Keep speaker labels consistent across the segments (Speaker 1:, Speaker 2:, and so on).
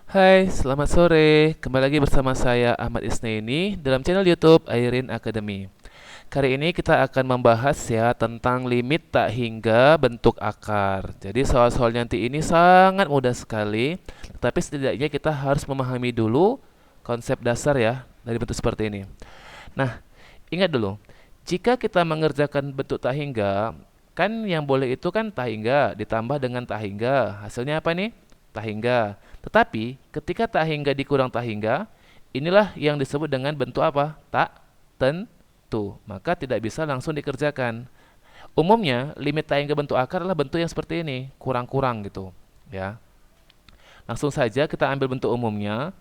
Speaker 1: Hai, selamat sore. Kembali lagi bersama saya Ahmad Isnaini dalam channel YouTube Airin Academy. Kali ini kita akan membahas ya tentang limit tak hingga bentuk akar. Jadi soal-soal nanti ini sangat mudah sekali, tetapi setidaknya kita harus memahami dulu konsep dasar ya dari bentuk seperti ini. Nah, ingat dulu, jika kita mengerjakan bentuk tak hingga, kan yang boleh itu kan tak hingga ditambah dengan tak hingga. Hasilnya apa nih? Tak hingga. Tetapi ketika tak hingga dikurang tak hingga, inilah yang disebut dengan bentuk apa? Tak tentu. Maka tidak bisa langsung dikerjakan. Umumnya, limit tak hingga bentuk akar adalah bentuk yang seperti ini, kurang-kurang gitu, ya. Langsung saja kita ambil bentuk umumnya.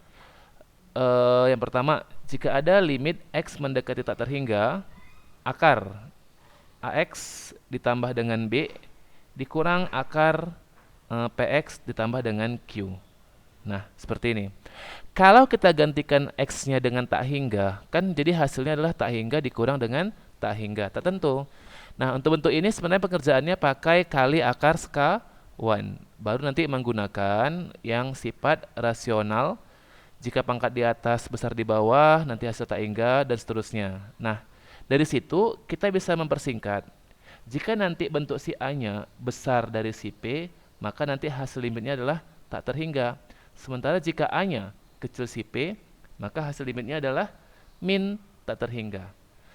Speaker 1: Yang pertama, jika ada limit x mendekati tak terhingga, akar AX ditambah dengan B dikurang akar PX ditambah dengan Q. Nah, seperti ini. Kalau kita gantikan X-nya dengan tak hingga, kan jadi hasilnya adalah tak hingga dikurang dengan tak hingga, tak tentu. Nah, untuk bentuk ini sebenarnya pengerjaannya pakai kali akar sekawan. Baru nanti menggunakan yang sifat rasional. Jika pangkat di atas besar di bawah, nanti hasil tak hingga, dan seterusnya. Nah, dari situ kita bisa mempersingkat. Jika nanti bentuk si A-nya besar dari si P, maka nanti hasil limitnya adalah tak terhingga. Sementara jika A-nya kecil si P, maka hasil limitnya adalah min tak terhingga.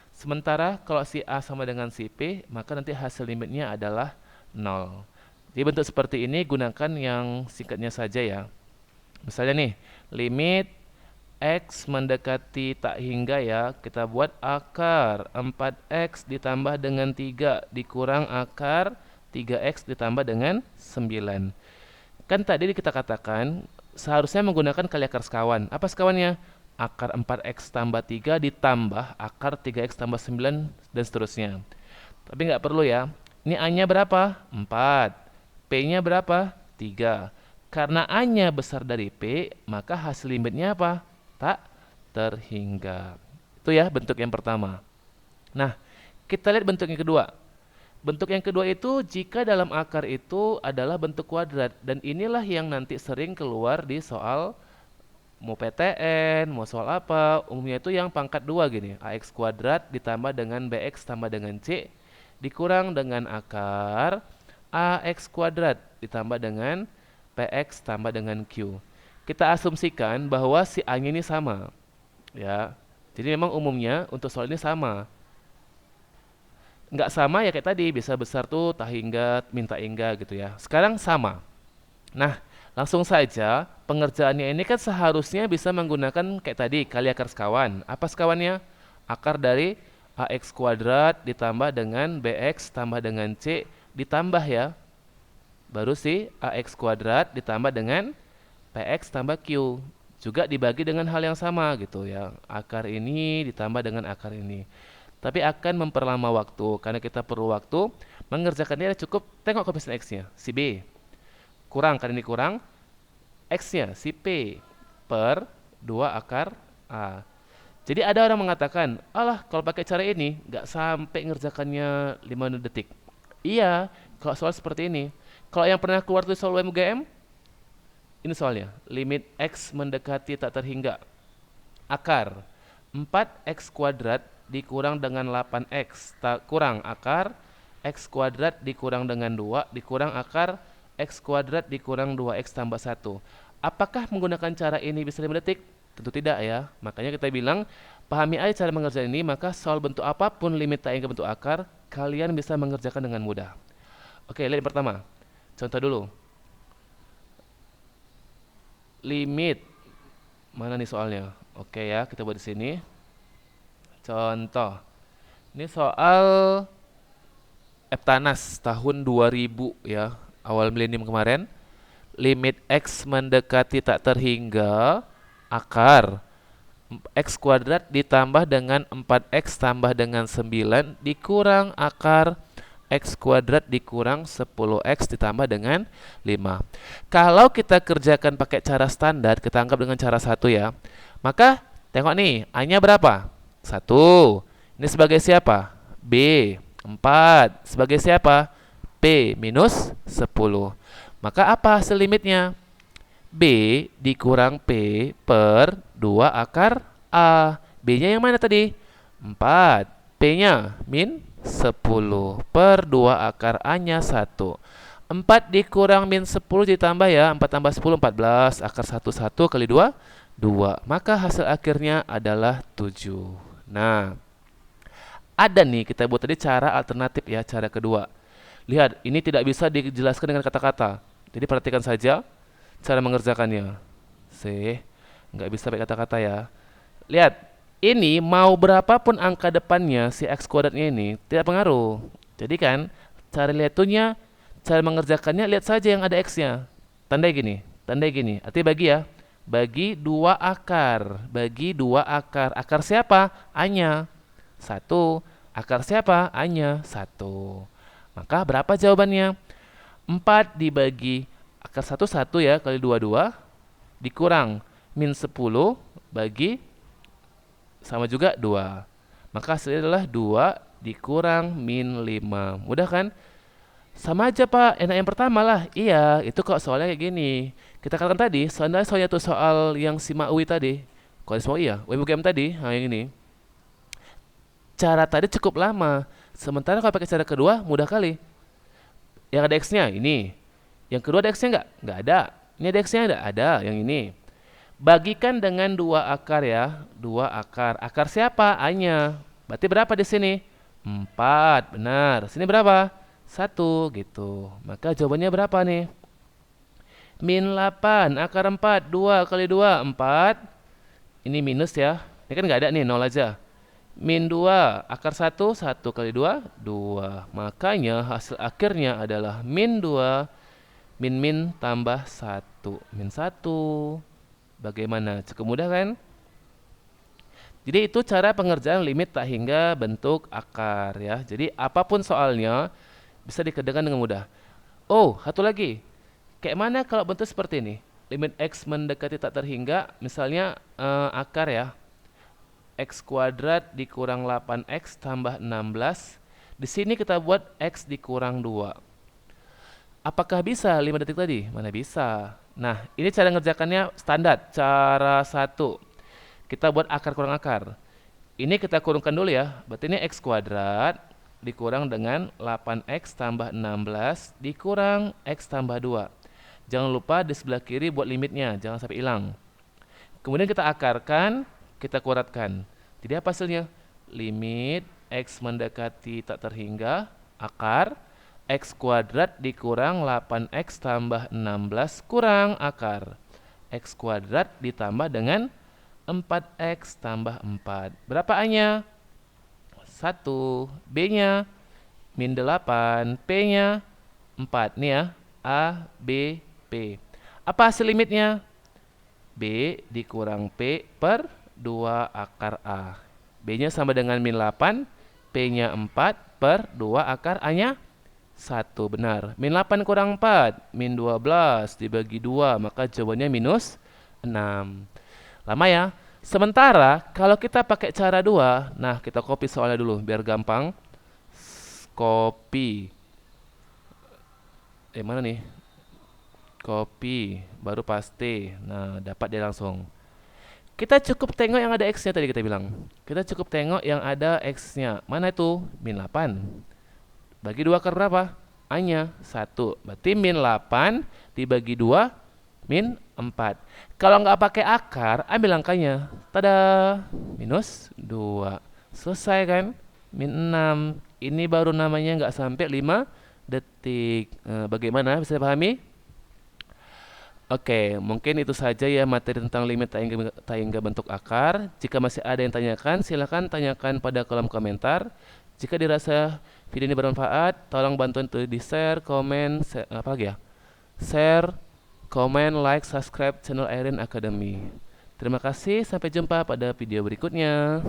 Speaker 1: Sementara kalau si A sama dengan si P, maka nanti hasil limitnya adalah nol. Di bentuk seperti ini gunakan yang singkatnya saja ya. Misalnya nih, limit X mendekati tak hingga ya, kita buat akar 4X ditambah dengan 3 dikurang akar 3X ditambah dengan 9. Kan tadi kita katakan seharusnya menggunakan kali akar sekawan. Apa sekawannya? Akar 4X tambah 3 ditambah akar 3X tambah 9 dan seterusnya. Tapi nggak perlu ya. Ini A-nya berapa? 4. P-nya berapa? 3. Karena A-nya besar dari P, maka hasil limitnya apa? Tak terhingga. Itu ya bentuk yang pertama. Nah, kita lihat bentuk yang kedua. Bentuk yang kedua itu jika dalam akar itu adalah bentuk kuadrat. Dan inilah yang nanti sering keluar di soal mau PTN, mau soal apa. Umumnya itu yang pangkat 2 gini. AX kuadrat ditambah dengan BX tambah dengan C dikurang dengan akar AX kuadrat ditambah dengan PX tambah dengan Q. Kita asumsikan bahwa si A-nya ini sama, ya. Jadi memang umumnya untuk soal ini sama. Nggak sama ya kayak tadi, bisa besar tuh tak hingga, minta hingga gitu ya. Sekarang sama. Nah, langsung saja pengerjaannya ini kan seharusnya bisa menggunakan kayak tadi, kali akar sekawan. Apa sekawannya? Akar dari AX kuadrat ditambah dengan BX tambah dengan C ditambah ya. Baru si AX kuadrat ditambah dengan PX tambah Q. Juga dibagi dengan hal yang sama gitu ya. Akar ini ditambah dengan akar ini. Tapi akan memperlama waktu karena kita perlu waktu mengerjakannya cukup tengok koefisien X-nya, si B. Kurang karena ini kurang, X-nya si P per 2 akar A. Jadi ada orang mengatakan, alah kalau pakai cara ini nggak sampai ngerjakannya 5 detik. Iya, kalau soal seperti ini. Kalau yang pernah keluar tuh soal UMGM, ini soalnya, limit X mendekati tak terhingga. Akar 4X kuadrat dikurang dengan 8X tak kurang akar X kuadrat dikurang dengan 2 dikurang akar X kuadrat dikurang 2X tambah 1. Apakah menggunakan cara ini bisa 5 detik? Tentu tidak ya. Makanya kita bilang, pahami aja cara mengerjakan ini, maka soal bentuk apapun limit tak hingga bentuk akar, kalian bisa mengerjakan dengan mudah. Oke, lihat yang pertama. Contoh dulu. Limit. Mana nih soalnya? Oke ya, kita buat di sini. Contoh. Ini soal Eptanas tahun 2000 ya, awal milenium kemarin. Limit X mendekati tak terhingga akar X kuadrat ditambah dengan 4X tambah dengan 9 dikurang akar X kuadrat dikurang 10X ditambah dengan 5. Kalau kita kerjakan pakai cara standar, kita anggap dengan cara satu ya. Maka tengok nih, A-nya berapa? 1. Ini sebagai siapa? B. 4. Sebagai siapa? P minus 10. Maka apa hasil limitnya? B dikurang P per 2 akar A. B-nya yang mana tadi? 4. P-nya min 10 per 2 akar A-nya 1. 4 dikurang min 10 ditambah ya. 4 tambah 10, 14. Akar 1, 1 kali 2, 2. Maka hasil akhirnya adalah 7. Nah, ada nih kita buat tadi cara alternatif ya, cara kedua. Lihat, ini tidak bisa dijelaskan dengan kata-kata. Jadi perhatikan saja cara mengerjakannya. Nggak bisa pakai kata-kata ya. Lihat, ini mau berapapun angka depannya si x kuadratnya ini tidak pengaruh. Jadi kan, cara lihat tuhnya, cara mengerjakannya lihat saja yang ada x-nya. Tandai gini. Artinya bagi ya. Bagi 2 akar. Bagi 2 akar. Akar siapa? A-nya. 1. Akar siapa? A-nya. 1. Maka berapa jawabannya? 4 dibagi akar 1, 1 ya, kali 2, 2. Dikurang min 10 bagi sama juga 2. Maka hasilnya adalah 2 dikurang min 5. Mudah kan? Sama aja Pak, enak yang pertama lah. Iya, itu kok soalnya kayak gini. Kita katakan tadi, soalnya tuh soal yang si Maui tadi. Kalau semua iya, UMGM tadi, nah yang ini. Cara tadi cukup lama. Sementara kalau pakai cara kedua, mudah kali. Yang ada X-nya, ini. Yang kedua ada X-nya nggak? Nggak ada. Ini ada X-nya nggak? Ada, yang ini. Bagikan dengan 2 akar ya. 2 akar. Akar siapa? A-nya. Berarti berapa di sini? 4, benar. Sini berapa? 1, gitu. Maka jawabannya berapa nih? Min 8, akar 4, 2 kali 2, 4. Ini minus ya. Ini kan nggak ada nih, 0 aja. Min 2, akar 1, 1 kali 2, 2. Makanya hasil akhirnya adalah min 2, min tambah 1. Min 1. Bagaimana? Cukup mudah kan? Jadi itu cara pengerjaan limit tak hingga bentuk akar ya. Jadi apapun soalnya bisa dikerjakan dengan mudah. Oh, satu lagi. Kayak mana kalau bentuk seperti ini? Limit x mendekati tak terhingga, misalnya akar ya. X kuadrat dikurang 8x tambah 16. Di sini kita buat x dikurang 2. Apakah bisa 5 detik tadi? Mana bisa. Nah, ini cara ngerjakannya standar. Cara 1. Kita buat akar kurang akar. Ini kita kurungkan dulu ya. Berarti ini x kuadrat dikurang dengan 8x tambah 16 dikurang x tambah 2. Jangan lupa di sebelah kiri buat limitnya, jangan sampai hilang. Kemudian kita akarkan, kita kuadratkan. Jadi apa hasilnya? Limit x mendekati tak terhingga, akar, x kuadrat dikurang 8x tambah 16 kurang akar. X kuadrat ditambah dengan 4x tambah 4. Berapa A-nya? 1. B-nya? Min 8. P-nya? 4. Nih ya. A, B, P. Apa hasil limitnya? B dikurang P per 2 akar A. B-nya sama dengan min 8. P-nya 4 per 2 akar A-nya 1. Benar. Min 8 kurang 4. Min 12 dibagi 2. Maka jawabannya minus 6. Lama ya. Sementara kalau kita pakai cara 2, nah kita copy soalnya dulu biar gampang. Copy. Mana nih? Copy, baru paste. Nah, dapat dia langsung. Kita cukup tengok yang ada X-nya tadi kita bilang. Kita cukup tengok yang ada X-nya. Mana itu? Min 8. Bagi 2 akar berapa? A-nya 1. Berarti min 8 dibagi 2, min 4. Kalau nggak pakai akar, ambil angkanya. Tada! Minus 2. Selesai kan? Min 6. Ini baru namanya nggak sampai 5 detik. Bagaimana? Bisa dipahami? Oke, mungkin itu saja ya materi tentang limit tak hingga bentuk akar. Jika masih ada yang tanyakan, silakan tanyakan pada kolom komentar. Jika dirasa video ini bermanfaat, tolong bantuin tuh di share, komen, apa lagi ya? Share, komen, like, subscribe channel Airin Academy. Terima kasih, sampai jumpa pada video berikutnya.